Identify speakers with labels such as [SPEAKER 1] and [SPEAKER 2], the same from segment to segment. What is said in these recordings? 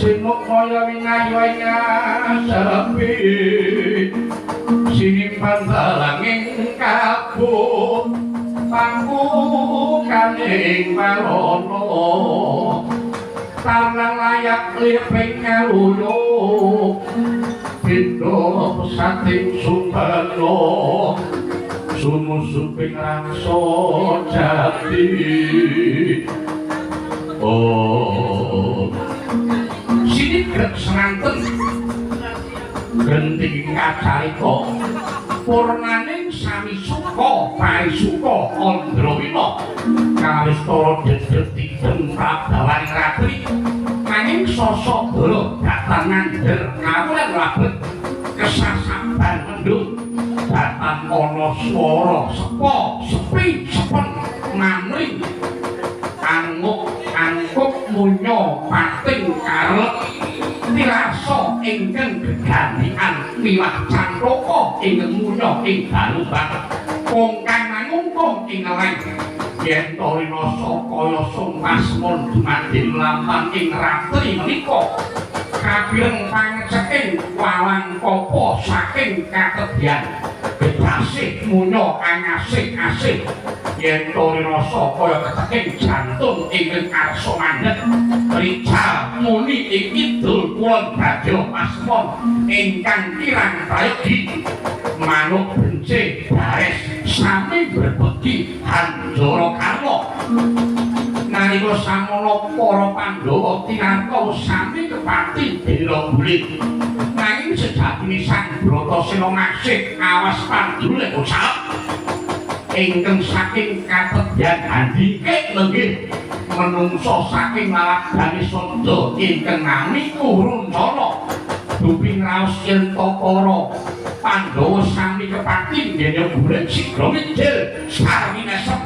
[SPEAKER 1] sinuk kaya wingayu-winga sepi sinimpan dalanging kabut pangku kaning marono tanang layak liping ngaluyuk pindo sating sumbano sumusuping rangso jati sini grek senanten genting kacarita purnaning sami suka paisuka Andrawina kawistara dedhetipun Prabawan Ratri nanging sosok dolo datan ngandher kawulan labet kesasaban mendut datan ana swara sepa sepi sepen namring anguk munyo pating karep tirasa ingkang gegandikan miwah cantaka ingkang munyo ing balubang kongkang nangungkung ing leng yen to rasa kaya sumpasmun dumadi lampah ing ratri menika kabireng pangeceking walang kapa saking katedyan gedasih munyo kang asih-asih yen to rasa kaya keteking jantung ingkang karsa mandhet rical muni ing kidul kulon badya pasmon ingkang kirang prayogi manuk bencih baes sami berbeki Hanjara Karna nalika samono para Pandhawa tinarka sami kepati bela bulit nanging sejatine Sang Bratasena masih awas pandhule ucap ingkang saking katedyan handike lenggih menungso saking lalagane Sanda ingkang nami Kuruncana duping raos yen para Pandhawa sami kepati dene bulan sigra mijil sarwi nesep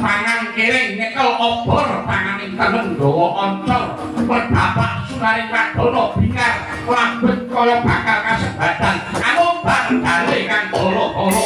[SPEAKER 1] tangan kiring nyekel obor tanganing tengen gawa oncor pedapak sunaring Radana bingar labet kaya bakal kasebadan anumbang dale kang olo-olo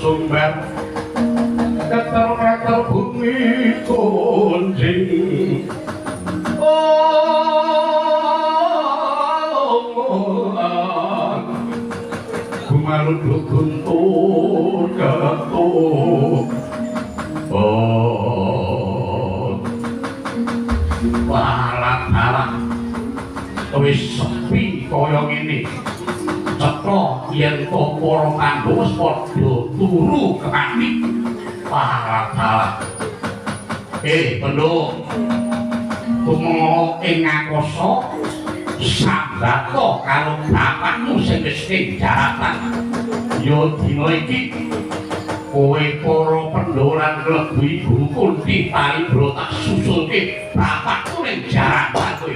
[SPEAKER 1] sumber keter-keter bumi kunjing kumalut guntur ketuk balak-balak wis sepi kaya ngene cetha yen para Pandhawa padha turu kepati balak-balak Pandhawa tumo ing ngakasa sambata karo bapakmu sing wis ing jaratan ya dina iki kowe para Pandhawa lan klebu Ibu Kunti Paribrata tak susulke bapakku ning jaratan kowe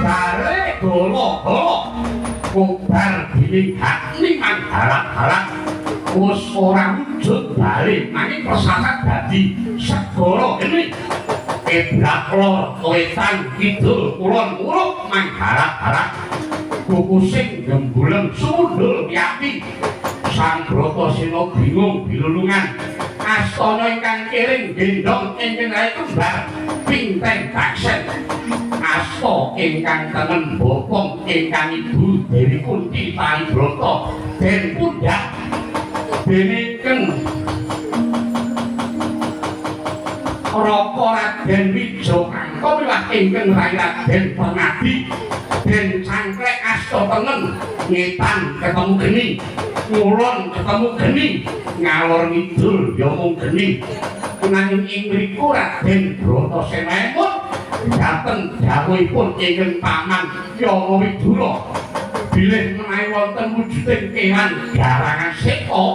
[SPEAKER 1] Bare golo-golo kubar dilihat ning harap-harap wis ora wujud bali nanging persasat dadi segara ini kiblat lor wetan kidul kulon uruk mangharap-harap kukusing gembuleng sundul yati Sang Bratasena bingung bilulungan astana ingkang kiring gendong ingkang rae kembar pinteng baksen asta ingkang tengen bokong ingkang ibu Dewi Kunti Paribrata den pundhak deneken Raka Raden Wijakangka miwah ingkang rayi Raden Pangadi den cangkrek asta tengen ngetan ketemu geni ngulon ketemu geni ngalor ngidul ya mung geni nanging ing mriku Raden Bratasena dateng dawuhipun ingkang paman Yama Widura bilih menawi wonten wujuding kewan garangan seta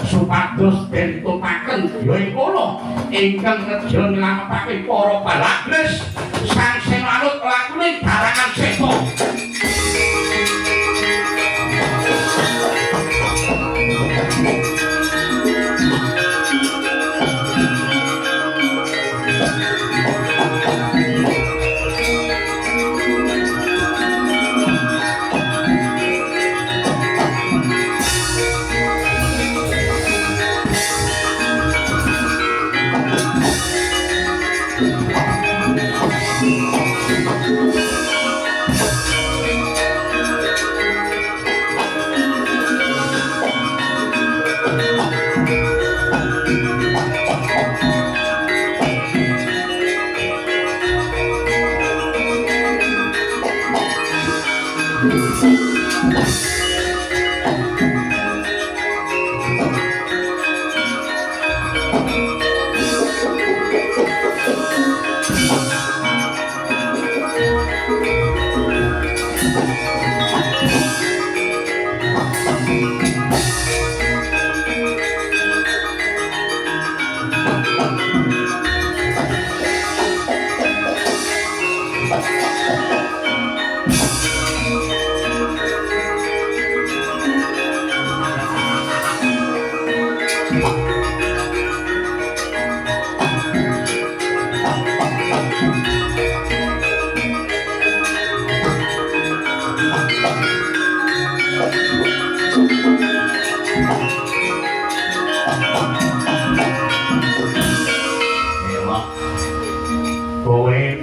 [SPEAKER 1] supados den tumpaken ya ing kono ingkang nedya nyelametake para balagres sang semanut lakune garangan seta.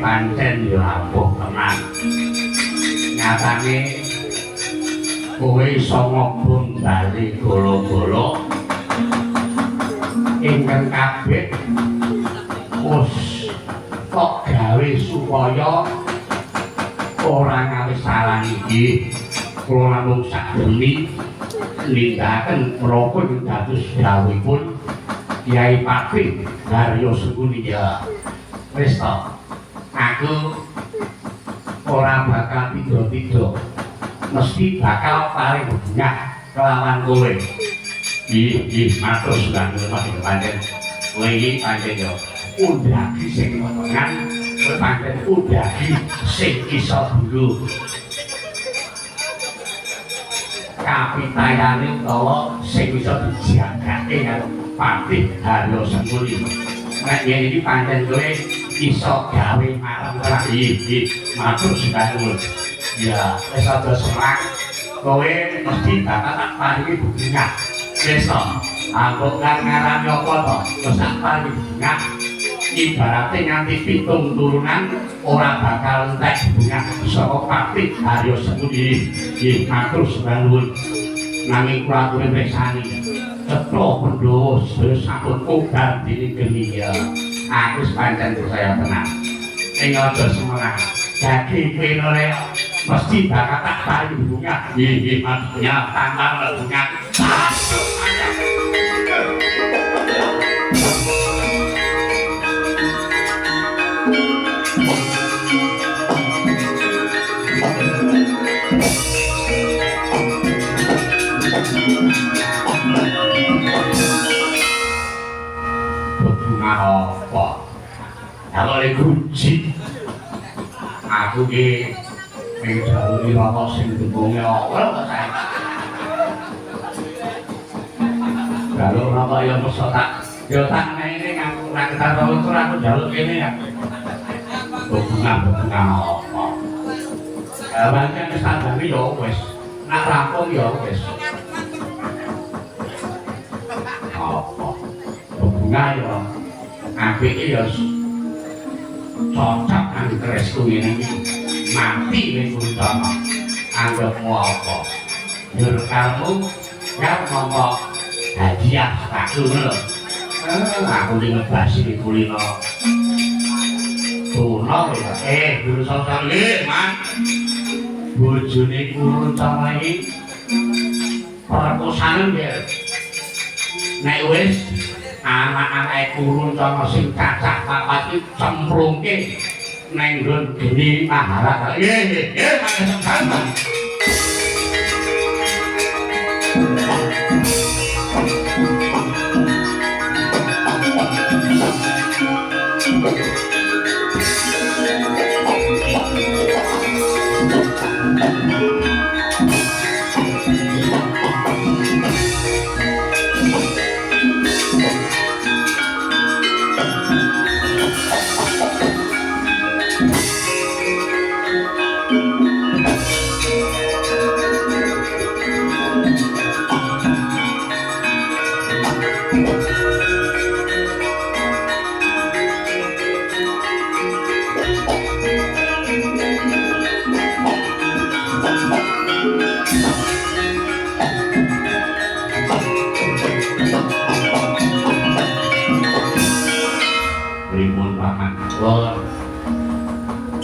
[SPEAKER 1] Pancen ya ampuh tenan nyatane kowe iso ngobong bali golo-golo ingkang kabeh wis kok gawe supaya ora ngawi salah iki kula namung sakdemi nindakaken menapa dados dawuhipun Kyai Patih Haryo Sengkuni ya wis to aku ora bakal tidur-tidur mesti bakal paling bengak kelawan kowe iki matur sunan pancen kowe iki pancen yo undhagi sing wetengan kowe pancen undhagi sing iso dulu kapitayane utawa sing iso dijagake karo Patih Haryo Sengkuni nek yen iki pancen kowe iso gawe marang iki matur sunan ya wis aja semak kowe mesti bakal tak paringi bungah wis to aku kan ngarani apa to wis tak paringi bungah ibarate nganti 7 turunan ora bakal entek bungah saka Patih Haryo Sengkuni iki matur sunan nanging kula aturi mreksani cetha Pandhawa sampun kobar dilinggengi ya aku sepanjang saya tenang ini aja semangat jadi penoleh mesti bakal tak paling bunga ini maksudnya tanpa bunga apa kalau kunci aku ki ing jalur rata sing dembunge Allah sae. Jalur rata ya mesti tak ngene ngaku nek karo aku jaluk kene ya. Bunga apa? Pancen wis tandane ya wis. Nek rampung ya wis. Apa? Bunga ya apik ya cocok nang keresku ngene iki. Mati ning utama. Anggapmu apa? Nyur kamu ya ngomong hadiah tak ngono. Aku iki ngebasi kulino. Tuna ya. Guru sosok iki, Man. Bojone kurun sama iki. Perkosanan ya. Nek wis anak-anak kurun sama sing cacah papat iki cemplungke nang nggon geni Maharata. Nggih, mangke sama.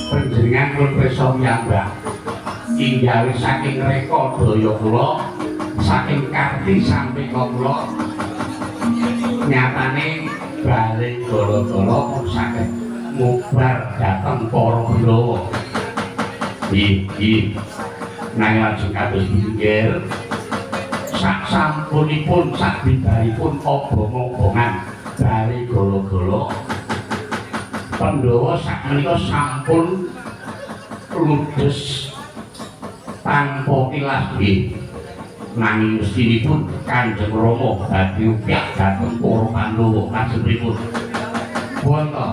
[SPEAKER 1] Panjenengan pun prisa nyambah inggawi saking reka daya kula saking karti sampe kula nyatane bali gala-gala pun saged mubar dhateng para Pandhawa. Nggih nanging lajeng kados pinggir sak sampunipun sak bibaripun obong-obongan bali gala-gala Pandhawa sakmenika sampun ludes tanpa tilas nggih. Nanging mestinipun Kanjeng Rama badhe upyak dhateng para Pandhawa lajengipun. Wonten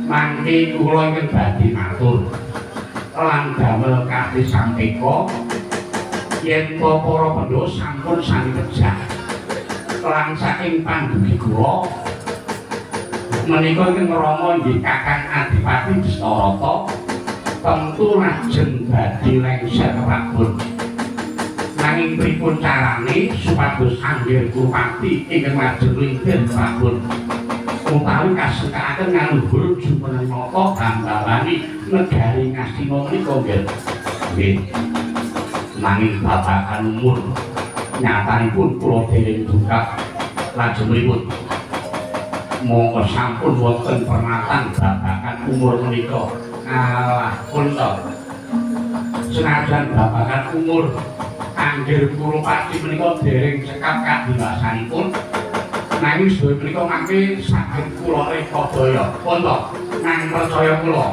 [SPEAKER 1] mangke kula ingkang badhe matur lan damel kadhe sampeka yen para Pandhawa sampun sami pejah lan saking pandugi kula menika ingkang Rama nggih Kakang Adipati Dastarata tentu lajeng badhe lengser rabun. Nanging pripun carane supados Anggir Kurupati ingkang lajeng lengser rabun utawi kasekaaken ngaluhur jumeneng nata gambarani negari Ngastina menika nggih. Nanging babagan umur nyatanipun kula dereng dungkap lajeng pripun monggo sampun wonten pernatan babagan umur menika. Alah punten. Senajan babagan umur Anggir Kurupati menika dereng cekap kadiwasanipun nanging sedaya menika mangke saged kula reka daya. Punten. Nang percaya kula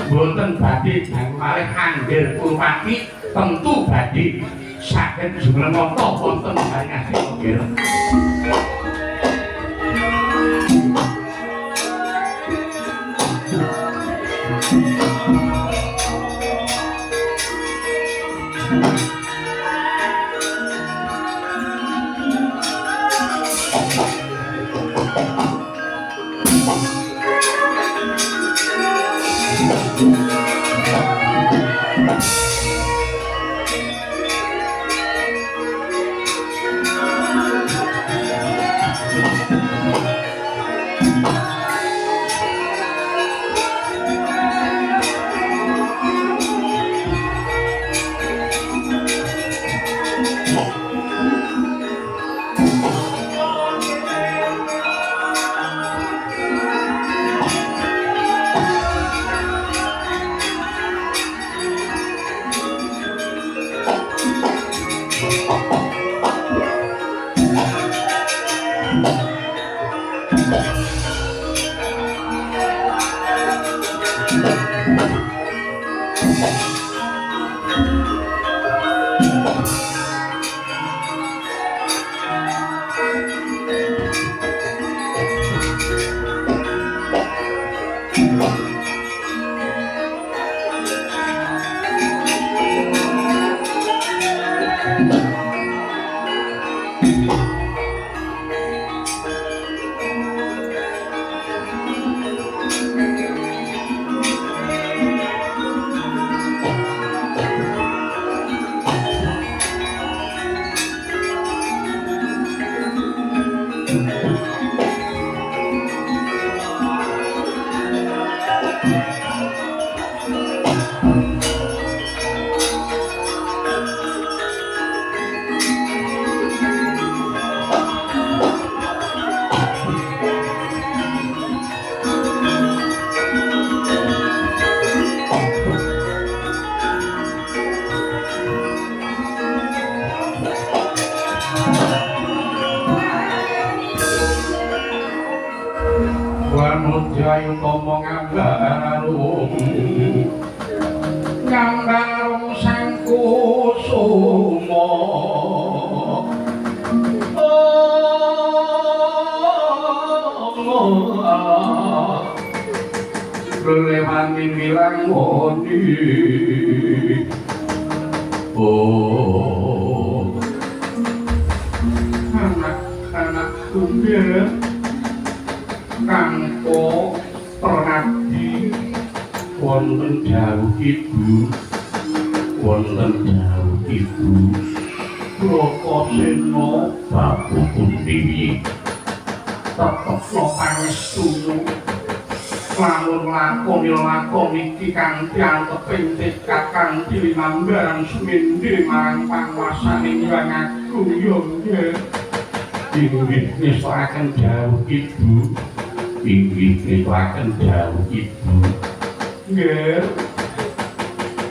[SPEAKER 1] mboten badhe dangu malih Anggir Kurupati tentu badhe saged jumeneng nata wonten negari Ngastina nggih. Jayu tomo ngambarung ngambarung sang kusuma lewani bilang moni anak-anak kumbir kangko perhati wonten jauh ibu Loko seno babu kundi tetep no pangestumu lakon iki kanthi anteping tekad kanthi limambarang sumindhe marang panguwasaning Hyang Agung Yongye inggih nistakaken jauh ibu nggih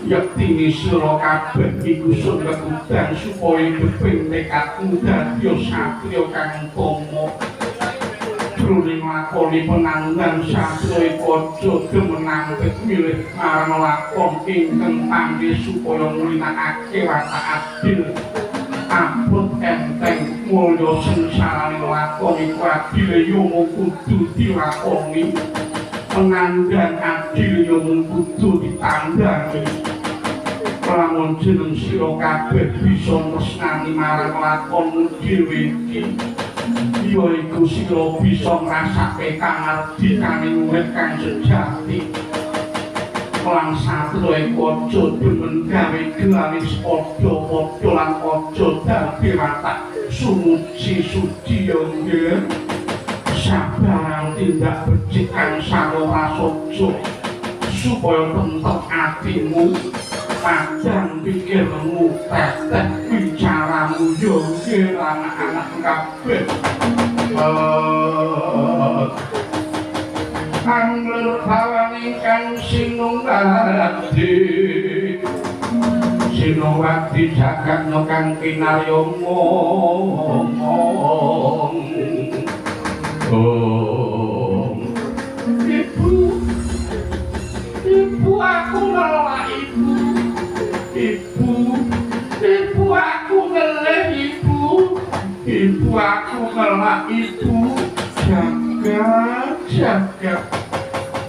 [SPEAKER 1] yektine sira kabeh iku sumbedan supaya gepeng tekadmu dadi satriya kang utama jroning lakoni penanggan satriya aja demenang milih marang lakon ingkang panggih supaya mulinakake watak adil abot enteng mulya sengsaraning lakon iku adil yo kudu dilakoni penanggan adil yo kudu ditandhangi lamun jeneng sira kabeh bisa tresnani marang lakon dhewe iki ya iku sira bisa ngrasake kamardikaning urip kang sejati lan satriya aja demen gawe gelanis padha-padha lan aja dadi watak suci ya nggih sabarang tindak becik kang sarwa prasaja supaya tentrem atimu padang pikirmu tetek bicaramu yo anak-anak kabeh angler bawaning kang sinunggati jagat no kang kinarya ngomong ibu aku nolak ibu aku ngelih ibu aku ngelak ibu jagat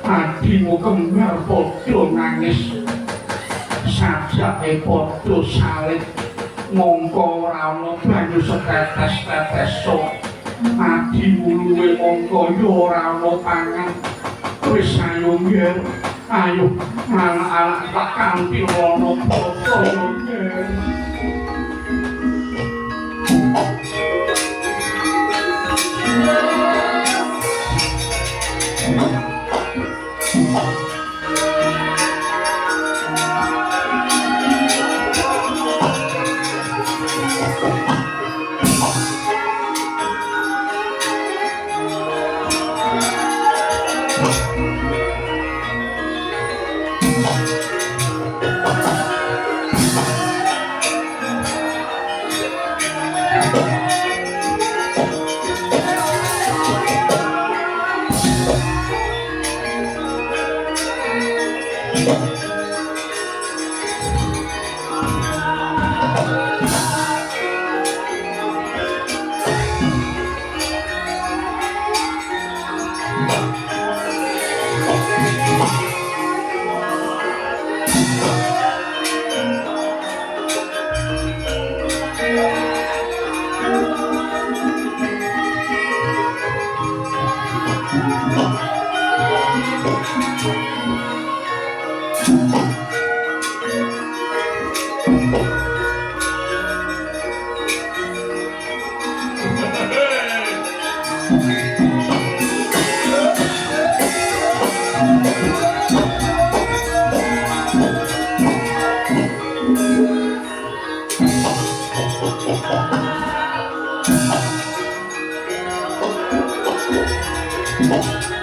[SPEAKER 1] adimu kembar podo nangis sajake podo salit mongko ora ana banyu setetes-tetes sok adimu luwe mongko yo ora ana pangan wis ayo nggih ayo anak-anak tak kanthi ana podo
[SPEAKER 2] Thank you.